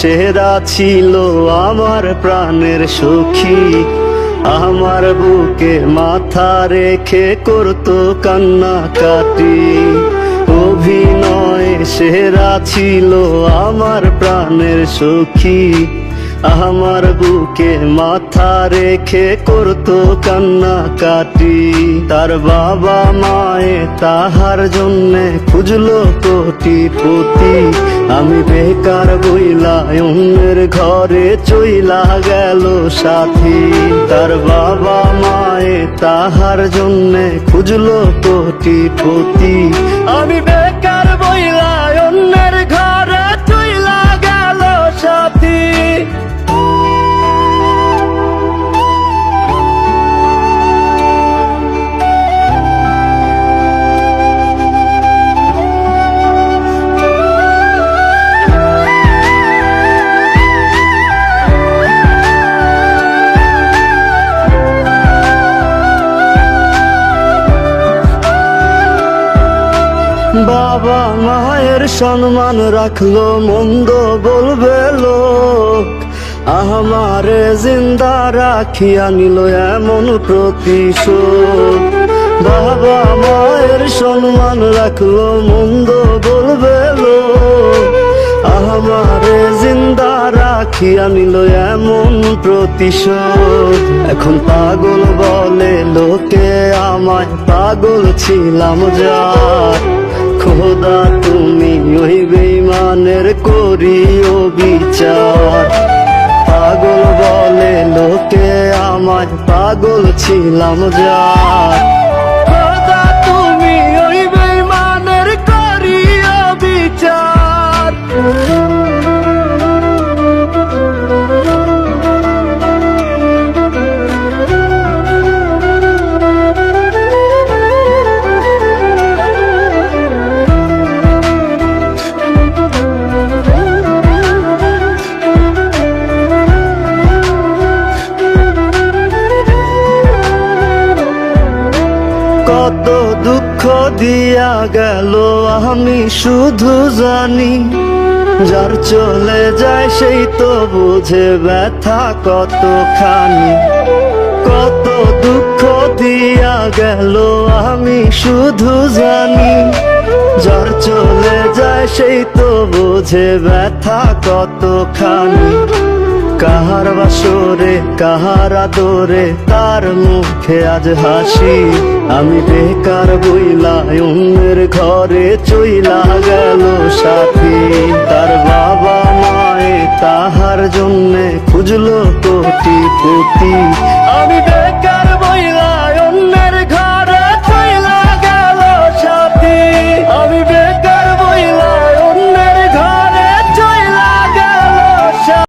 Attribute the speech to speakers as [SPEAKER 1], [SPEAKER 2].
[SPEAKER 1] সেরা ছিল আমার প্রাণের সখী, আমার বুকে মাথা রেখে করতো কান্নাকাটি। অভিনয়ে সেরা ছিল আমার প্রাণের সখী, আমার বুকে মাথা রেখে করতো কান্নাকাটি। তার বাবা মায়ে তাহার জন্যে খুঁজলো কোটিপতি, আমি বেকার বইলা অন্যের ঘরে চইলা গেল সাথী। তার বাবা মায়ে তাহার জন্যে খুঁজলো কোটিপতি, আমি বেকার বইলা অন্যের ঘরে চইলা গেল সাথী। বাবা মায়ের সম্মান রাখলো, মন্দ বলবে লোক, আমারে জিন্দা রাখিয়া নিল এমন প্রতিশোধ। বাবা মায়ের সম্মান রাখলো, মন্দ বলবে লোক, আমারে জিন্দা রাখিয়া নিল এমন প্রতিশোধ। এখন পাগল বলে লোকে আমায়, পাগল ছিলাম যার। খোদা তুমি ওই বেঈমানের করিও বিচার। পাগল বলে লোকে আমায়, পাগল ছিলাম যার। খোদা তুমি ওই বেঈমানের করিও বিচার। কত দুঃখ দিয়া গেল আমি শুধু জানি, যার চলে যায় সেই তো বুঝে ব্যথা কতখানি। কত দুঃখ দিয়া গেল আমি শুধু জানি, যার চলে যায় সেই তো বুঝে ব্যথা কতখানি। কাহার বাসরে কাহার আদরে তার মুখে আজ হাসি, আমি বেকার বইলা অন্যের ঘরে চইলা গেল সাথী। তার বাবা মায়ে তাহার জন্যে খুঁজলো কোটিপতি, আমি বেকার